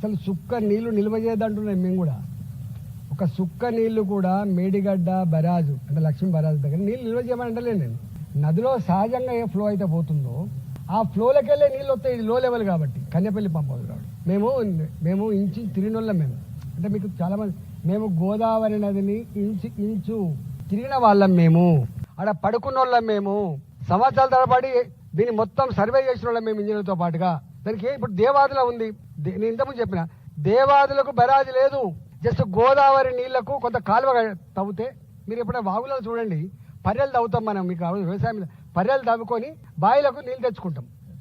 అసలు సుక్క నీళ్లు నిల్వ చేయదంటున్నాం మేము కూడా. ఒక సుక్క నీళ్లు కూడా మేడిగడ్డ బరాజు అంటే లక్ష్మీ బరాజు దగ్గర నీళ్ళు నిల్వ చేయమని అంటలేను నేను. నదిలో సహజంగా ఏ ఫ్లో అయితే పోతుందో ఆ ఫ్లోలోకి వెళ్ళే నీళ్ళు వస్తాయి. ఇది లో లెవెల్ కాబట్టి కన్యపల్లి పంప్ హౌస్ కాబట్టి మేము ఇంచు తిరిగినోళ్ళం. మేము అంటే మీకు చాలా మంది మేము గోదావరి నదిని ఇంచు తిరిగిన వాళ్ళం. మేము ఆడ పడుకున్న వాళ్ళం. మేము సంవత్సరాల తరబడి దీన్ని మొత్తం సర్వే చేసిన వాళ్ళం మేము ఇంజనీర్లతో పాటుగా. దానికి ఇప్పుడు దేవాదుల ఉంది. నేను ఇంతకుముందు చెప్పిన దేవాదులకు బరాజు లేదు. జస్ట్ గోదావరి నీళ్లకు కొంత కాలువ తవ్వుతే మీరు ఎప్పుడైనా వాగులో చూడండి, పర్రెలు తవ్వుతాం మనం. మీకు వ్యవసాయం పర్రెలు తవ్వుకొని బావిలకు నీళ్ళు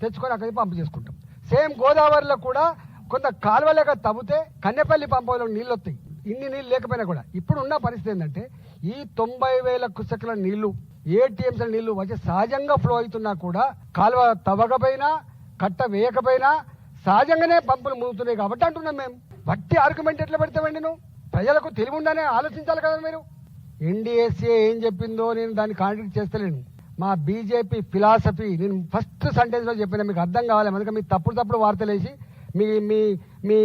తెచ్చుకొని అక్కడికి పంపు చేసుకుంటాం. సేమ్ గోదావరిలో కూడా కొంత కాలువలేక తవ్వుతే కన్నెపల్లి పంపులో నీళ్ళు వస్తాయి. ఇన్ని నీళ్ళు లేకపోయినా కూడా ఇప్పుడు ఉన్న పరిస్థితి ఏంటంటే ఈ 90,000 క్యూసెక్ల నీళ్లు ATMs నీళ్లు వచ్చి సహజంగా ఫ్లో అవుతున్నా కూడా కాలువ తవ్వకపోయినా కట్ట వేయకపోయినా సహజంగానే పంపులు మూగుతున్నాయి కాబట్టి అంటున్నాం. మేము బట్టి ఆర్గ్యుమెంట్ ఎట్లా పెడతామండి? నువ్వు ప్రజలకు తెలివి ఉండానే ఆలోచించాలి కదా మీరు. NDSA ఏం చెప్పిందో నేను దాన్ని కాంట్రాక్ట్ చేస్తలేను. మా బీజేపీ ఫిలాసఫీ నేను ఫస్ట్ సెంటెన్స్లో చెప్పిన, మీకు అర్థం కావాలి. అందుకే మీరు తప్పుడు వార్తలు వేసి మీ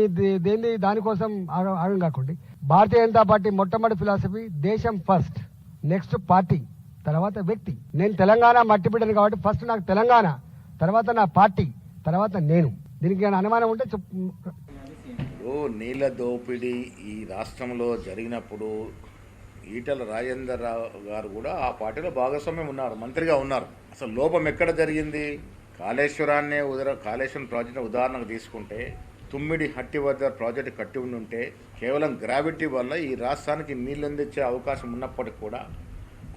దేన్ని దానికోసం ఆగం కాకండి. భారతీయ జనతా పార్టీ మొట్టమొదటి ఫిలాసఫీ దేశం ఫస్ట్, నెక్స్ట్ పార్టీ, తర్వాత వ్యక్తి. నేను తెలంగాణ మట్టి బిడ్డను కాబట్టి ఫస్ట్ నాకు తెలంగాణ, తర్వాత నా పార్టీ, తర్వాత నేను. దీనికి నేను అనుమానం ఉంటే నీళ్ల దోపిడీ ఈ రాష్ట్రంలో జరిగినప్పుడు ఈటల రాజేందర్ గారు కూడా ఆ పార్టీలో భాగస్వామ్యం ఉన్నారు, మంత్రిగా ఉన్నారు. అసలు లోపం ఎక్కడ జరిగింది? కాళేశ్వరం ప్రాజెక్టు ఉదాహరణకు తీసుకుంటే తుమ్మిడి హట్టి వద్ద ప్రాజెక్టు కట్టి ఉంటే కేవలం గ్రావిటీ వల్ల ఈ రాష్ట్రానికి నీళ్ళు అందించే అవకాశం ఉన్నప్పటికీ కూడా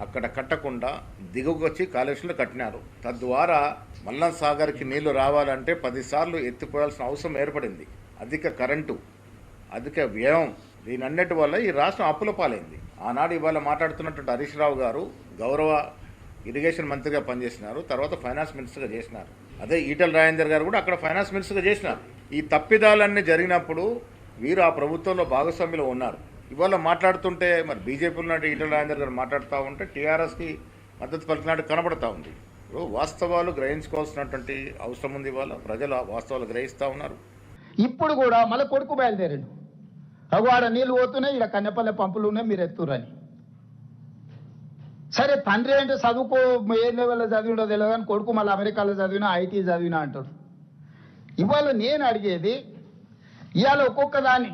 అక్కడ కట్టకుండా దిగువచ్చి కాళేశ్వరంలో కట్టినారు. తద్వారా మల్లం సాగర్కి నీళ్లు రావాలంటే 10 సార్లు ఎత్తిపోయాల్సిన అవసరం ఏర్పడింది. అధిక కరెంటు, అధిక వ్యయం, దీనన్నిటి వల్ల ఈ రాష్ట్రం అప్పుల పాలైంది. ఆనాడు ఇవాళ మాట్లాడుతున్నటువంటి హరీష్ రావు గారు గౌరవ ఇరిగేషన్ మంత్రిగా పనిచేసినారు, తర్వాత ఫైనాన్స్ మినిస్టర్గా చేసినారు. అదే ఈటల రాజేందర్ గారు కూడా అక్కడ ఫైనాన్స్ మినిస్టర్గా చేసినారు. ఈ తప్పిదాలన్నీ జరిగినప్పుడు వీరు ఆ ప్రభుత్వంలో భాగస్వామ్యంలో ఉన్నారు. ఇవాళ మాట్లాడుతుంటే మరి బీజేపీలో ఉన్నట్టు ఈటల రాజేందర్ గారు మాట్లాడుతూ ఉంటే టీఆర్ఎస్కి మద్దతు పలికినట్టు కనబడతా ఉంది. ఇప్పుడు వాస్తవాలు గ్రహించుకోవాల్సినటువంటి అవసరం ఉంది. ఇవాళ ప్రజలు వాస్తవాలు గ్రహిస్తూ ఉన్నారు. ఇప్పుడు కూడా మళ్ళీ కొడుకు బయలుదేరాడు. ఆడ నీళ్ళు పోతున్నాయి, ఇక్కడ కన్నెపల్లె పంపులు ఉన్నాయి, మీరు ఎత్తురని. సరే తండ్రి అంటే చదువుకో ఏ లెవెల్లో చదివినో తెలియదు కానీ కొడుకు మళ్ళీ అమెరికాలో చదివినా IT చదివినా అంటాడు. ఇవాళ నేను అడిగేది, ఇవాళ ఒక్కొక్క దాన్ని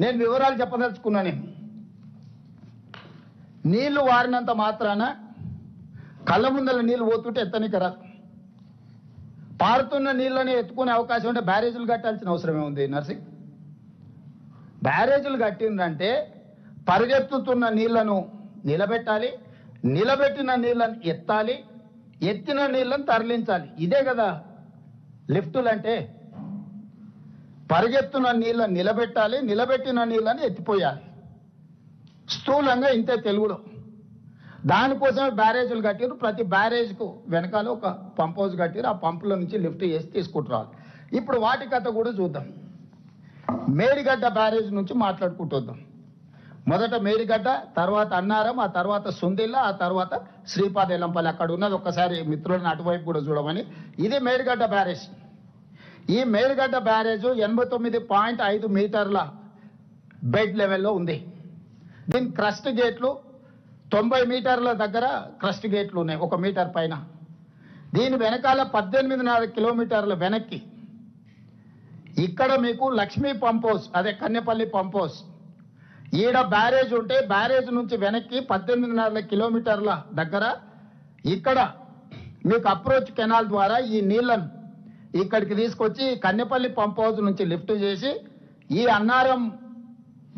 నేను వివరాలు చెప్పదలుచుకున్నాను. నీళ్లు వారినంత మాత్రాన కళ్ళ ముందల నీళ్లు పోతుంటే ఎత్తనికి రాదు. పారుతున్న నీళ్ళని ఎత్తుకునే అవకాశం ఉంటే బ్యారేజీలు కట్టాల్సిన అవసరమే ఉంది నర్సింగ్. బ్యారేజీలు కట్టిందంటే పరిగెత్తుతున్న నీళ్లను నిలబెట్టాలి, నిలబెట్టిన నీళ్ళని ఎత్తాలి, ఎత్తిన నీళ్ళని తరలించాలి. ఇదే కదా లిఫ్టులు అంటే. పరిగెత్తున్న నీళ్ళని నిలబెట్టాలి, నిలబెట్టిన నీళ్ళని ఎత్తిపోయాలి. స్థూలంగా ఇంతే తెలుగులో. దానికోసమే బ్యారేజీలు కట్టారు. ప్రతి బ్యారేజ్కు వెనకాల ఒక పంప్ హౌస్ కట్టారు. ఆ పంపుల నుంచి లిఫ్ట్ చేసి తీసుకుంటున్నారు. ఇప్పుడు వాటి కథ కూడా చూద్దాం. మేడిగడ్డ బ్యారేజ్ నుంచి మాట్లాడుకుంటుద్దాం. మొదట మేడిగడ్డ, తర్వాత అన్నారం, ఆ తర్వాత సుందిల్ల, ఆ తర్వాత శ్రీపాదెల్లంపల్లి అక్కడ ఉన్నది. ఒక్కసారి మిత్రులను అటువైపు కూడా చూడమని. ఇది మేడిగడ్డ బ్యారేజ్. ఈ మేడిగడ్డ బ్యారేజ్ 89.5 మీటర్ల బెడ్ లెవెల్లో ఉంది. దీని క్రస్ట్ గేట్లు 90 మీటర్ల దగ్గర క్రస్ట్ గేట్లు ఉన్నాయి, 1 మీటర్ పైన. దీని వెనకాల 18.5 కిలోమీటర్ల వెనక్కి ఇక్కడ మీకు లక్ష్మీ పంప్ హౌస్, అదే కన్నెపల్లి పంప్ హౌస్. ఈడ బ్యారేజ్ ఉంటే బ్యారేజ్ నుంచి వెనక్కి 18.5 కిలోమీటర్ల దగ్గర ఇక్కడ మీకు అప్రోచ్ కెనాల్ ద్వారా ఈ నీళ్లను ఇక్కడికి తీసుకొచ్చి కన్నెపల్లి పంప్ హౌస్ నుంచి లిఫ్ట్ చేసి ఈ అన్నారం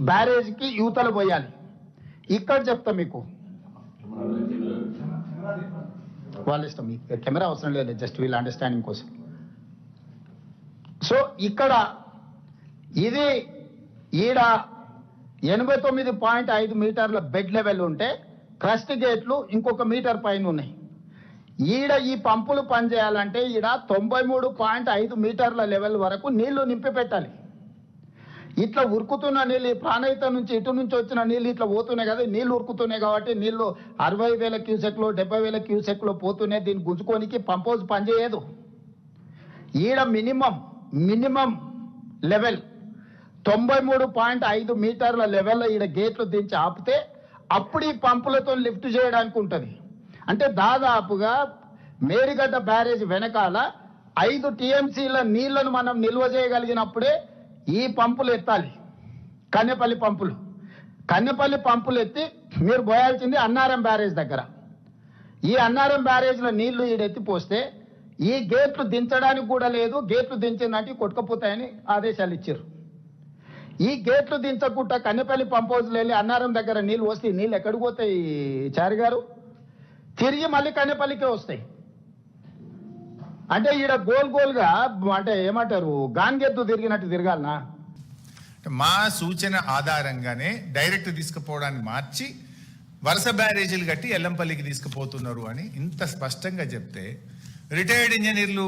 బ్యారేజ్కి యూతలు పోయాలి. ఇక్కడ చెప్తా మీకు, వాళ్ళ ఇష్టం, కెమెరా అవసరం లేదు, జస్ట్ వీళ్ళ అండర్స్టాండింగ్ కోసం. సో ఇక్కడ ఇది ఈడ 89.5 మీటర్ల బెడ్ లెవెల్ ఉంటే క్రస్ట్ గేట్లు ఇంకొక మీటర్ పైన ఉన్నాయి. ఈడ ఈ పంపులు పనిచేయాలంటే ఈడ 93.5 మీటర్ల లెవెల్ వరకు నీళ్లు నింపి పెట్టాలి. ఇట్లా ఉరుకుతున్న నీళ్ళు, ప్రాణహిత నుంచి ఇటు నుంచి వచ్చిన నీళ్ళు ఇట్లా పోతున్నాయి కదా, నీళ్లు ఉరుకుతున్నాయి కాబట్టి నీళ్లు 60,000 క్యూసెక్లు 70,000 క్యూసెక్లు పోతున్నాయి. దీన్ని గుంజుకోనికి పంప్ హౌస్ పనిచేయదు. ఈడ మినిమం లెవెల్ 93.5 మీటర్ల లెవెల్లో ఈడ గేట్లు దించి ఆపితే అప్పుడు ఈ పంపులతో లిఫ్ట్ చేయడానికి ఉంటుంది. అంటే దాదాపుగా మేడిగడ్డ బ్యారేజ్ వెనకాల 5 టీఎంసీల నీళ్లను మనం నిల్వ చేయగలిగినప్పుడే ఈ పంపులు ఎత్తాలి. కన్నెపల్లి పంపులు ఎత్తి మీరు పోయాల్సింది అన్నారం బ్యారేజ్ దగ్గర. ఈ అన్నారం బ్యారేజ్లో నీళ్లు ఈడెత్తి పోస్తే ఈ గేట్లు దించడానికి కూడా లేదు. గేట్లు దించినట్టు కొట్టుకుపోతాయని ఆదేశాలు ఇచ్చారు. ఈ గేట్లు దించకుండా కన్నెపల్లి పంప్ హౌస్లో వెళ్ళి అన్నారం దగ్గర నీళ్ళు వస్తే నీళ్ళు ఎక్కడికి పోతాయి చారి గారు? తిరిగి మళ్ళీ కన్నెపల్లికే వస్తాయి. అంటే ఈడ గోల్గా అంటే ఏమంటారు గాన్గెద్దు తిరిగినట్టు తిరగాలనా? మా సూచన ఆధారంగానే డైరెక్ట్ తీసుకుపోవడాన్ని మార్చి వరుస బ్యారేజీలు కట్టి ఎల్లంపల్లికి తీసుకుపోతున్నారు అని ఇంత స్పష్టంగా చెప్తే రిటైర్డ్ ఇంజనీర్లు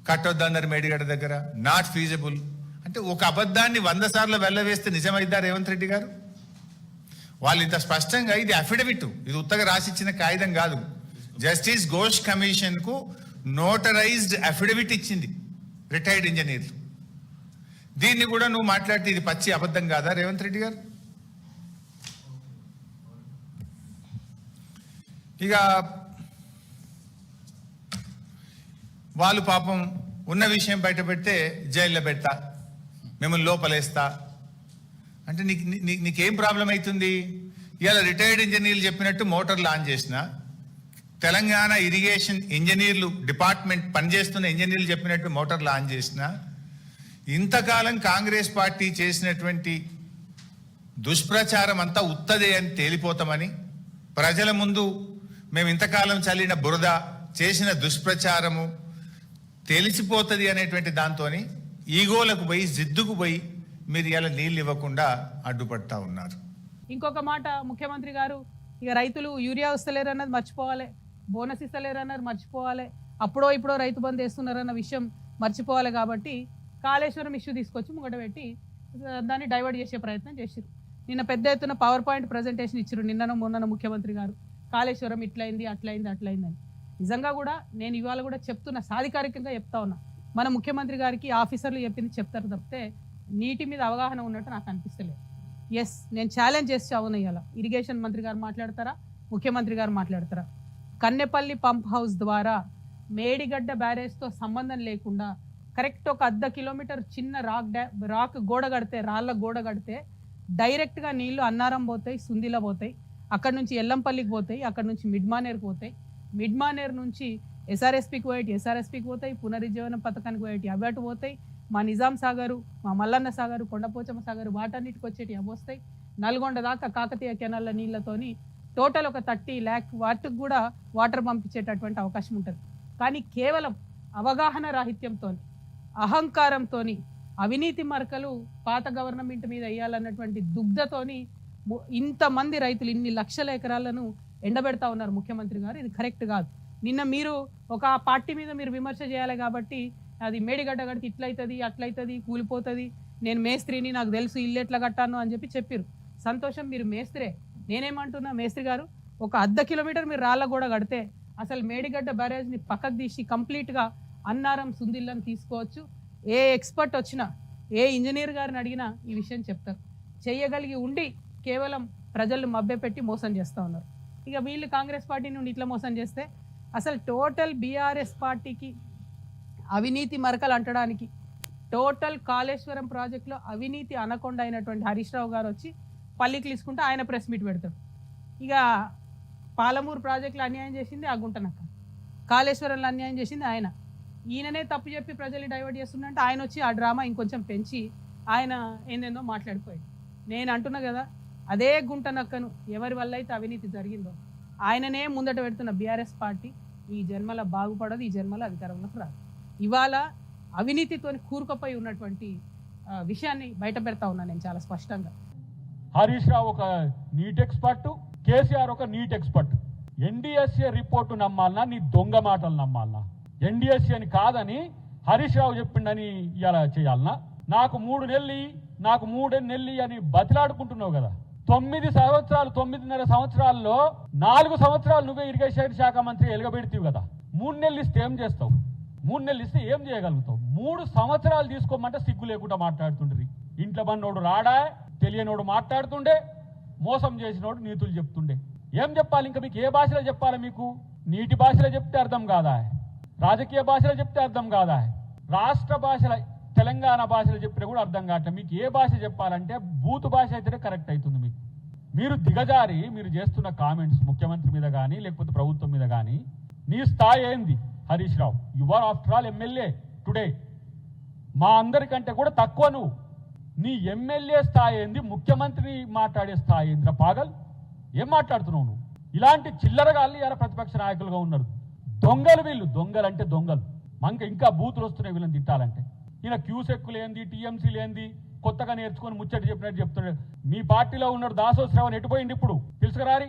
కట్టొద్దన్నారు మేడిగడ్డ దగ్గర, నాట్ ఫీజిబుల్ అంటే ఒక అబద్ధాన్ని 100 సార్లు వెళ్ళవేస్తే నిజమైద్దా రేవంత్ రెడ్డి గారు? వాళ్ళు ఇంత స్పష్టంగా ఇది అఫిడవిట్, ఇది ఉత్తగా రాసిచ్చిన కాగితం కాదు. జస్టిస్ ఘోష్ కమిషన్ కు నోటరైజ్డ్ అఫిడవిట్ ఇచ్చింది రిటైర్డ్ ఇంజనీర్లు. దీన్ని కూడా నువ్వు మాట్లాడితే ఇది పచ్చి అబద్ధం కాదా రేవంత్ రెడ్డి గారు? ఇక వాళ్ళు పాపం ఉన్న విషయం బయట పెడితే జైల్లో పెడతా, మిమ్మల్ని లోపలేస్తా అంటే నీకేం ప్రాబ్లం అవుతుంది? ఇవాళ రిటైర్డ్ ఇంజనీర్లు చెప్పినట్టు మోటార్లు ఆన్ చేసిన, తెలంగాణ ఇరిగేషన్ ఇంజనీర్లు డిపార్ట్మెంట్ పనిచేస్తున్న ఇంజనీర్లు చెప్పినట్టు మోటార్లు ఆన్ చేసిన, ఇంతకాలం కాంగ్రెస్ పార్టీ చేసినటువంటి దుష్ప్రచారం అంతా ఉత్తదే అని తేలిపోతామని, ప్రజల ముందు మేము ఇంతకాలం చల్లిన బురద చేసిన దుష్ప్రచారము తెలిసిపోతుంది అనేటువంటి దాంతో ఈగోలకు పోయి జిద్దుకు పోయి మీరు ఇలా నీళ్ళు ఇవ్వకుండా అడ్డుపడతా ఉన్నారు. ఇంకొక మాట ముఖ్యమంత్రి గారు, ఇక రైతులు యూరియా వస్తలేరు అన్నది మర్చిపోవాలి, బోనస్ ఇస్తలేరు అన్నది మర్చిపోవాలి, అప్పుడో ఇప్పుడో రైతు బంధు వేస్తున్నారన్న విషయం మర్చిపోవాలి. కాబట్టి కాళేశ్వరం ఇష్యూ తీసుకొచ్చి ముంగట పెట్టి దాన్ని డైవర్ట్ చేసే ప్రయత్నం చేశారు. నిన్న పెద్ద ఎత్తున పవర్ పాయింట్ ప్రజెంటేషన్ ఇచ్చారు నిన్ననో మొన్ననో ముఖ్యమంత్రి గారు, కాళేశ్వరం ఇట్లయింది అట్లయిందని. నిజంగా కూడా నేను ఇవాళ కూడా చెప్తున్నా, సాధికారికంగా చెప్తా ఉన్నా, మన ముఖ్యమంత్రి గారికి ఆఫీసర్లు చెప్పింది చెప్తారు తప్పితే నీటి మీద అవగాహన ఉన్నట్టు నాకు అనిపిస్తలేదు. ఎస్, నేను ఛాలెంజ్ చేసి అవును, ఇవాళ ఇరిగేషన్ మంత్రి గారు మాట్లాడతారా, ముఖ్యమంత్రి గారు మాట్లాడతారా? కన్నెపల్లి పంప్ హౌస్ ద్వారా మేడిగడ్డ బ్యారేజ్తో సంబంధం లేకుండా కరెక్ట్ ఒక 1/2 కిలోమీటర్ చిన్న రాక్ గోడ కడితే, రాళ్ళ గోడ కడితే డైరెక్ట్గా నీళ్లు అన్నారం పోతాయి, సుందిలా పోతాయి, అక్కడ నుంచి ఎల్లంపల్లికి పోతాయి, అక్కడ నుంచి మిడ్మానేర్కి పోతాయి, మిడ్మానేర్ నుంచి ఎస్ఆర్ఎస్పీకి పోతాయి, పునరుజ్జీవన పథకానికి పోయేటి అవి అటు పోతాయి, మా నిజాం సాగరు, మా మల్లన్న సాగరు, కొండపోచమ్మ సాగరు వాటన్నిటికి వచ్చేటి అవి వస్తాయి, నల్గొండ దాకా కాకతీయ కెనాల్ల నీళ్లతోని టోటల్ ఒక 30 lakh వాటికి కూడా వాటర్ పంపించేటటువంటి అవకాశం ఉంటుంది. కానీ కేవలం అవగాహన రాహిత్యంతో, అహంకారంతో, అవినీతి మరకలు పాత గవర్నమెంట్ మీద వేయాలన్నటువంటి దుగ్ధతోని ఇంతమంది రైతులు ఇన్ని లక్షల ఎకరాలను ఎండబెడతా ఉన్నారు ముఖ్యమంత్రి గారు. ఇది కరెక్ట్ కాదు. నిన్న మీరు ఒక పార్టీ మీద మీరు విమర్శ చేయాలి కాబట్టి అది మేడిగడ్డ కడితే ఇట్లయితుంది అట్లయితుంది కూలిపోతుంది, నేను మేస్త్రిని, నాకు తెలుసు ఇల్లు ఎట్లా కట్టాను అని చెప్పారు. సంతోషం, మీరు మేస్త్రే. నేనేమంటున్నా, మేస్త్రి గారు ఒక 1/2 కిలోమీటర్ మీరు రాళ్ళ కూడా కడితే అసలు మేడిగడ్డ బ్యారేజ్ని పక్కకు తీసి కంప్లీట్గా అన్నారం సుందిళ్ళని తీసుకోవచ్చు. ఏ ఎక్స్పర్ట్ వచ్చినా, ఏ ఇంజనీర్ గారిని అడిగినా ఈ విషయం చెప్తారు. చేయగలిగి ఉండి కేవలం ప్రజలు మభ్యపెట్టి మోసం చేస్తూ ఉన్నారు. ఇక వీళ్ళు కాంగ్రెస్ పార్టీ నుండి ఇట్లా మోసం చేస్తే అసలు టోటల్ బీఆర్ఎస్ పార్టీకి అవినీతి మరకలు అంటడానికి, టోటల్ కాళేశ్వరం ప్రాజెక్టులో అవినీతి అనకొండ అయినటువంటి హరీష్ రావు గారు వచ్చి పల్లికి తీసుకుంటే ఆయన ప్రెస్ మీట్ పెడతాడు. ఇక పాలమూరు ప్రాజెక్టులో అన్యాయం చేసింది ఆ గుంటనక్క, కాళేశ్వరంలో అన్యాయం చేసింది ఆయన. ఈయననే తప్పు చెప్పి ప్రజల్ని డైవర్ట్ చేస్తుందంటే ఆయన వచ్చి ఆ డ్రామా ఇంకొంచెం పెంచి ఆయన ఏందేందో మాట్లాడిపోయాడు. నేను అంటున్నా కదా, అదే గుంటనక్కను ఎవరి వల్ల అయితే అవినీతి జరిగిందో ఆయననే ముందట పెడుతున్న బీఆర్ఎస్ పార్టీ ఈ జన్మల బాగుపడదు, ఈ జన్మల అధికారంలోకి రాదు. ఇవాళ అవినీతితో కూరుకుపోయి ఉన్నటువంటి విషయాన్ని బయట పెడతా ఉన్నా నేను చాలా స్పష్టంగా. హరీష్ రావు ఒక నీట్ ఎక్స్పర్ట్, కేసీఆర్ ఒక నీట్ ఎక్స్పర్ట్. ఎన్డీఎస్ఏ రిపోర్టు నమ్మాలన్నా, నీ దొంగ మాటలు నమ్మాలన్నా? ఎన్డీఎస్ఏ అని కాదని హరీష్ రావు చెప్పిండని ఇలా చేయాలన్నా? నాకు 3 నెలలు అని బతిలాడుకుంటున్నావు కదా. 9.5 సంవత్సరాల్లో 4 సంవత్సరాలు నువ్వే ఇరిగేషన్ శాఖ మంత్రి ఎలుగబెడితీవి కదా. 3 నెలలు ఇస్తే ఏం చేస్తావు? 3 నెలలు ఇస్తే ఏం చేయగలుగుతావు? 3 సంవత్సరాలు తీసుకోమంటే సిగ్గు లేకుండా మాట్లాడుతుండ్రి. ఇంట్లో పన్నోడు రాడా, తెలియనోడు మాట్లాడుతుండే, మోసం చేసినోడు నీతులు చెప్తుండే. ఏం చెప్పాలి ఇంకా మీకు? ఏ భాషలో చెప్పాలి మీకు? నీటి భాషలో చెప్తే అర్థం కాదా? రాజకీయ భాషలో చెప్తే అర్థం కాదా? రాష్ట్ర భాషల తెలంగాణ భాషలో చెప్పినా కూడా అర్థం కావట్లేదు. మీకు ఏ భాష చెప్పాలంటే బూతు భాష అయితేనే కరెక్ట్ అవుతుంది మీకు. మీరు దిగజారి మీరు చేస్తున్న కామెంట్స్ ముఖ్యమంత్రి మీద కానీ లేకపోతే ప్రభుత్వం మీద కానీ, నీ స్థాయి ఏంది Harish Rao? You are after all MLA today. మా అందరికంటే కూడా తక్కువ నువ్వు. నీ ఎమ్మెల్యే స్థాయి ఏంది? ముఖ్యమంత్రిని మాట్లాడే స్థాయి ఏందిరా పాగల్? ఏం మాట్లాడుతున్నావు నువ్వు? ఇలాంటి చిల్లరగాళ్ళు ఇలా ప్రతిపక్ష నాయకులుగా ఉన్నారు. దొంగలు వీళ్ళు, దొంగలు అంటే దొంగలు. ఇంకా బూతులు వస్తున్నాయి వీళ్ళని తిట్టాలంటే. ఈయన క్యూసెక్కులు ఏంది, టీఎంసీలు ఏంది, కొత్తగా నేర్చుకొని ముచ్చట చెప్పినట్టు చెప్తున్నాడు. మీ పార్టీలో ఉన్నాడు దాసో శ్రవణ్, ఎటుపోయింది ఇప్పుడు? తెలుసుకురారి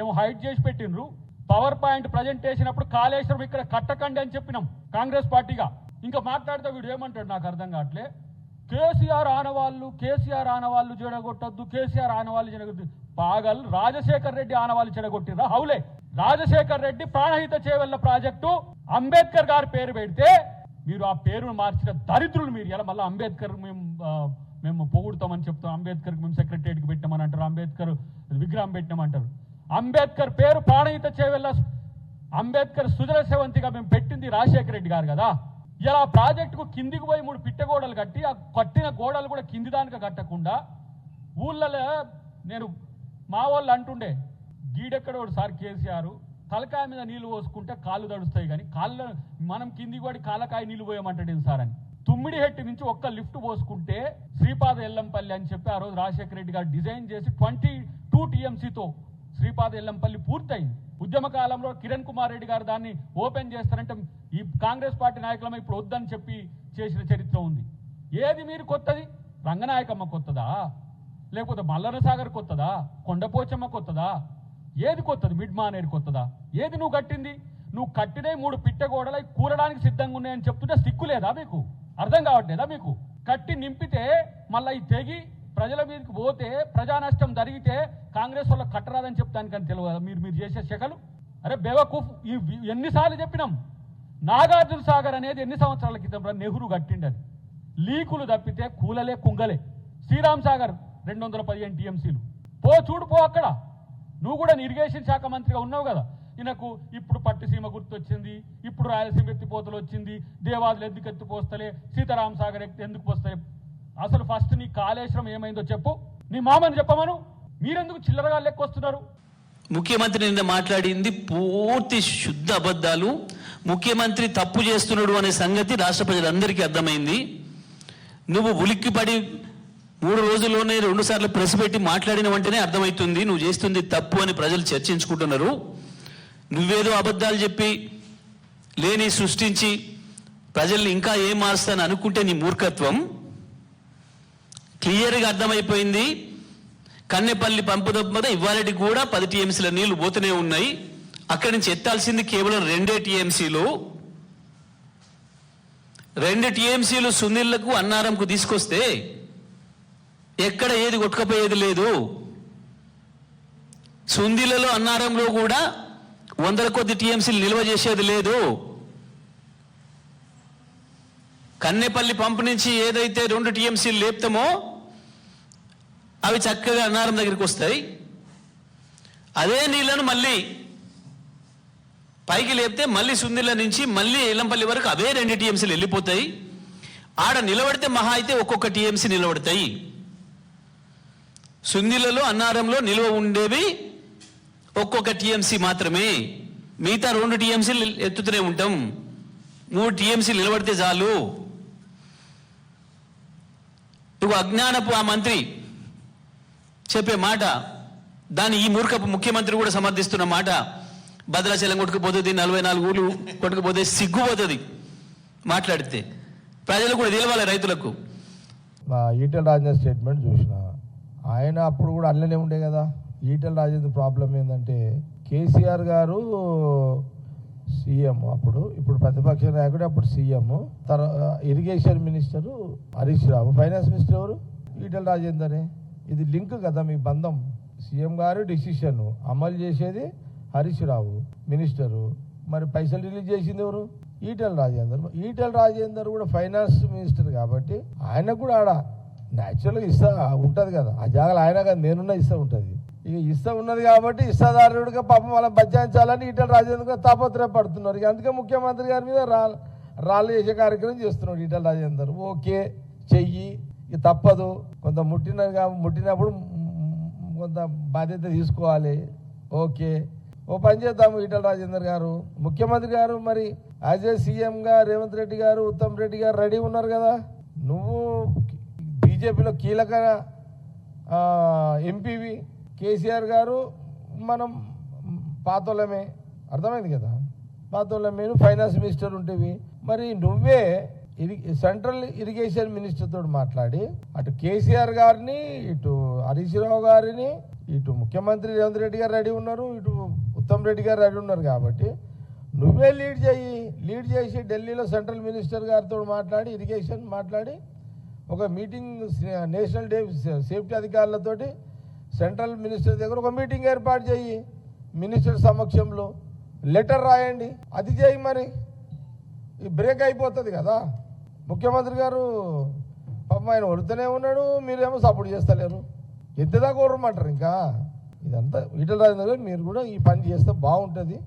ఏమో హైడ్ చేసి పెట్టిండ్రు. పవర్ పాయింట్ ప్రజెంటేషన్ అప్పుడు కాళేశ్వరం ఇక్కడ కట్టకండి అని చెప్పినాం కాంగ్రెస్ పార్టీగా. ఇంకా మాట్లాడితే వీడు ఏమంటాడు నాకు అర్థం కావట్లే. కేసీఆర్ ఆనవాళ్ళు చెడగొట్టద్దు, కేసీఆర్ ఆనవాళ్ళు చెడగొట్టు. పాగల్, రాజశేఖర్ రెడ్డి ఆనవాళ్ళు చెడగొట్టిరా? హౌలే. రాజశేఖర్ రెడ్డి ప్రాణహిత చేవెళ్ల ప్రాజెక్టు అంబేద్కర్ గారి పేరు పెడితే మీరు ఆ పేరును మార్చిన దరిద్రులు మీరు. ఇలా మళ్ళీ అంబేద్కర్ మేము పొగుడుతామని చెప్తాం. అంబేద్కర్కి మేము సెక్రటరియట్కి పెట్టామని అంటారు, అంబేద్కర్ విగ్రహం పెట్టామంటారు. అంబేద్కర్ పేరు ప్రాణహిత చేవెళ్ల అంబేద్కర్ సుజల సెవంతిగా మేము పెట్టింది రాజశేఖర రెడ్డి గారు కదా. ఇలా ప్రాజెక్టుకు కిందికి పోయి 3 పిట్టగోడలు కట్టి, ఆ కట్టిన గోడలు కూడా కింది దానిక కట్టకుండా ఊళ్ళలో నేను మా వాళ్ళు అంటుండే, గీడెక్కడోడు సార్ కేసీఆర్ తలకాయ మీద నీళ్లు పోసుకుంటే కాళ్ళు తడుస్తాయి, కానీ కాళ్ళ మనం కిందికి పడి కాళ్ళకాయ నీళ్లు పోయమంటాడు సార్ అని. తుమ్మిడిహెట్టి నుంచి ఒక్క లిఫ్ట్ పోసుకుంటే శ్రీపాద ఎల్లంపల్లి అని చెప్పి ఆ రోజు రాజశేఖర రెడ్డి గారు డిజైన్ చేసి 22 టీఎంసీతో శ్రీపాద ఎల్లంపల్లి పూర్తయింది. ఉద్యమ కాలంలో కిరణ్ కుమార్ రెడ్డి గారు దాన్ని ఓపెన్ చేస్తారంటే ఈ కాంగ్రెస్ పార్టీ నాయకులమే ఇప్పుడు వద్దని చెప్పి చేసిన చరిత్ర ఉంది. ఏది మీరు కొత్తది? రంగనాయకమ్మ కొత్తదా, లేకపోతే మల్లన సాగర్ కొత్తదా, కొండపోచమ్మ కొత్తదా? ఏది కొత్తది? మిడ్ మానేరు కొత్తదా? ఏది నువ్వు కట్టింది? నువ్వు కట్టినే 3 పిట్టగోడలు కూలడానికి సిద్ధంగా ఉన్నాయని చెప్తుంటే సిగ్గు లేదా మీకు? అర్థం కావట్లేదా మీకు? కట్టి నింపితే మళ్ళీ ఈ తెగి ప్రజల మీదకి పోతే ప్రజా నష్టం జరిగితే కాంగ్రెస్ వాళ్ళకి కట్టరాదని చెప్తాను కానీ తెలియదు మీరు చేసే శకలు. అరే బేవకూఫ్, ఎన్నిసార్లు చెప్పినాం? నాగార్జున సాగర్ అనేది ఎన్ని సంవత్సరాల క్రితం నెహ్రూ కట్టిండది. లీకులు తప్పితే కూలలే కుంగలే. శ్రీరామ్ సాగర్ 215 టీఎంసీలు. చూడు అక్కడ. నువ్వు కూడా ఇరిగేషన్ శాఖ మంత్రిగా ఉన్నావు కదా. ఈయనకు ఇప్పుడు పట్టిసీమ గుర్తొచ్చింది, ఇప్పుడు రాయలసీమ ఎత్తిపోతలు వచ్చింది, దేవాదులు ఎందుకు ఎత్తిపోస్తలే, సీతారాం సాగర్ ఎందుకు పోస్తాయి? అసలు ఫస్ట్ నీ కాళేశ్వరం ఏమైందో చెప్పు. నీ మామని చెప్పమను. మీరెందుకు చిల్లరగా లెక్కొస్తున్నారు? ముఖ్యమంత్రి నిన్న మాట్లాడింది పూర్తి శుద్ధ అబద్ధాలు. ముఖ్యమంత్రి తప్పు చేస్తున్నాడు అనే సంగతి రాష్ట్ర ప్రజలందరికీ అర్థమైంది. నువ్వు ఉలిక్కిపడి 3 రోజుల్లోనే 2 సార్లు ప్రెస్ పెట్టి మాట్లాడిన వెంటనే అర్థమవుతుంది నువ్వు చేస్తుంది తప్పు అని ప్రజలు చర్చించుకుంటున్నారు. నువ్వేదో అబద్ధాలు చెప్పి లేని సృష్టించి ప్రజల్ని ఇంకా ఏం మారుస్తాను అనుకుంటే నీ మూర్ఖత్వం క్లియర్గా అర్థమైపోయింది. కన్నెపల్లి పంపు దొప్పద ఇవాళకి కూడా 10 టీఎంసీల నీళ్లు పోతూనే ఉన్నాయి. అక్కడి నుంచి ఎత్తాల్సింది కేవలం 2 టీఎంసీలు. 2 టీఎంసీలు సునీళ్లకు అన్నారంకు తీసుకొస్తే ఎక్కడ ఏది కొట్టుకపోయేది లేదు. సుందిలలో అన్నారంలో కూడా 100 కొద్ది టీఎంసీలు నిల్వ చేసేది లేదు. కన్నెపల్లి పంపు నుంచి ఏదైతే 2 టీఎంసీలు లేపుతామో అవి చక్కగా అన్నారం దగ్గరికి వస్తాయి. అదే నీళ్లను మళ్ళీ పైకి లేపితే మళ్ళీ సుందిల నుంచి మళ్ళీ ఎల్లంపల్లి వరకు అవే 2 టీఎంసీలు వెళ్ళిపోతాయి. ఆడ నిలబడితే మహా అయితే ఒక్కొక్క టీఎంసీ నిలబడతాయి. సుందిలలో అన్నారంలో నిల్వ ఉండేవి ఒక్కొక్క టీఎంసీ మాత్రమే. మిగతా 2 టీఎంసీలు ఎత్తుతూనే ఉంటాం. 3 టీఎంసీలు నిలబడితే చాలు. నువ్వు అజ్ఞానపు ఆ మంత్రి చెప్పే మాట, దాన్ని ఈ మూర్ఖపు ముఖ్యమంత్రి కూడా సమర్థిస్తున్న మాట. భద్రాచలం కొట్టుకుపోతుంది, 44 ఊళ్ళు కొట్టుకుపోతే సిగ్గుపోతుంది మాట్లాడితే. ప్రజలు కూడా తెలవాలి, రైతులకు. ఈటెల రాజేందర్ స్టేట్మెంట్ చూసిన ఆయన అప్పుడు కూడా అల్లనే ఉండే కదా. ఈటెల రాజేందర్ ప్రాబ్లం ఏంటంటే కేసీఆర్ గారు సీఎం అప్పుడు, ఇప్పుడు ప్రతిపక్ష నాయకుడు, అప్పుడు CM, irrigation minister Harish Rao, finance minister ఎవరు? ఈటెల రాజేందరే. ఇది లింక్ కదా మీ బంధం. సీఎం గారు డిసిషన్ అమలు చేసేది హరీష్ రావు మినిస్టరు, మరి పైసలు రిలీజ్ చేసింది ఎవరు? ఈటెల రాజేందర్ కూడా ఫైనాన్స్ మినిస్టర్ కాబట్టి ఆయనకు కూడా ఆడ న్యాచురల్గా ఇస్తా ఉంటుంది కదా, ఆ జాగాలు ఆయన కదా నేనున్నా ఇస్తా ఉంటుంది. ఇక ఇస్తా ఉన్నది కాబట్టి ఇస్తాదారుడిగా పాపం వాళ్ళ బజ్జాయించాలని ఈటెల రాజేందర్ గారు తాపత్రయపడుతున్నారు. ఇక అందుకే ముఖ్యమంత్రి గారి మీద రాళ్ళు చేసే కార్యక్రమం చేస్తున్నాడు ఈటెల రాజేందర్. ఓకే చెయ్యి, ఇక తప్పదు, కొంత ముట్టినప్పుడు కొంత బాధ్యత తీసుకోవాలి. ఓకే, ఓ పని చేద్దాము. ఈటెల రాజేందర్ గారు ముఖ్యమంత్రి గారు మరి యాజ్ ఏ సీఎంగా రేవంత్ రెడ్డి గారు ఉత్తమ్ రెడ్డి గారు రెడీ ఉన్నారు కదా. నువ్వు బీజేపీలో కీలక ఎంపీవి, కేసీఆర్ గారు మనం పాతోళ్ళమే, అర్థమైంది కదా, పాతోళ్ళమే. ఫైనాన్స్ మినిస్టర్ ఉంటేవి, మరి నువ్వే సెంట్రల్ ఇరిగేషన్ మినిస్టర్ తోటి మాట్లాడి అటు కేసీఆర్ గారిని, ఇటు హరీష్ రావు గారిని, ఇటు ముఖ్యమంత్రి రేవంత్ రెడ్డి గారు రెడీ ఉన్నారు, ఇటు ఉత్తమ్ రెడ్డి గారు రెడీ ఉన్నారు కాబట్టి నువ్వే లీడ్ చేసి ఢిల్లీలో సెంట్రల్ మినిస్టర్ గారితో మాట్లాడి ఇరిగేషన్ మాట్లాడి ఒక మీటింగ్, నేషనల్ డే సేఫ్టీ అధికారులతోటి సెంట్రల్ మినిస్టర్ దగ్గర ఒక మీటింగ్ ఏర్పాటు చేయి. మినిస్టర్ సమక్షంలో లెటర్ రాయండి, అది చేయి. మరి ఈ బ్రేక్ అయిపోతుంది కదా. ముఖ్యమంత్రి గారు పాపం ఆయన వడుతూనే ఉన్నాడు, మీరేమో సపోర్ట్ చేస్తలేరు. ఎంతదాకా కోరమంటారు ఇంకా. ఇదంతా ఈటెల రాజేందర్ గారు మీరు కూడా ఈ పని చేస్తే బాగుంటుంది.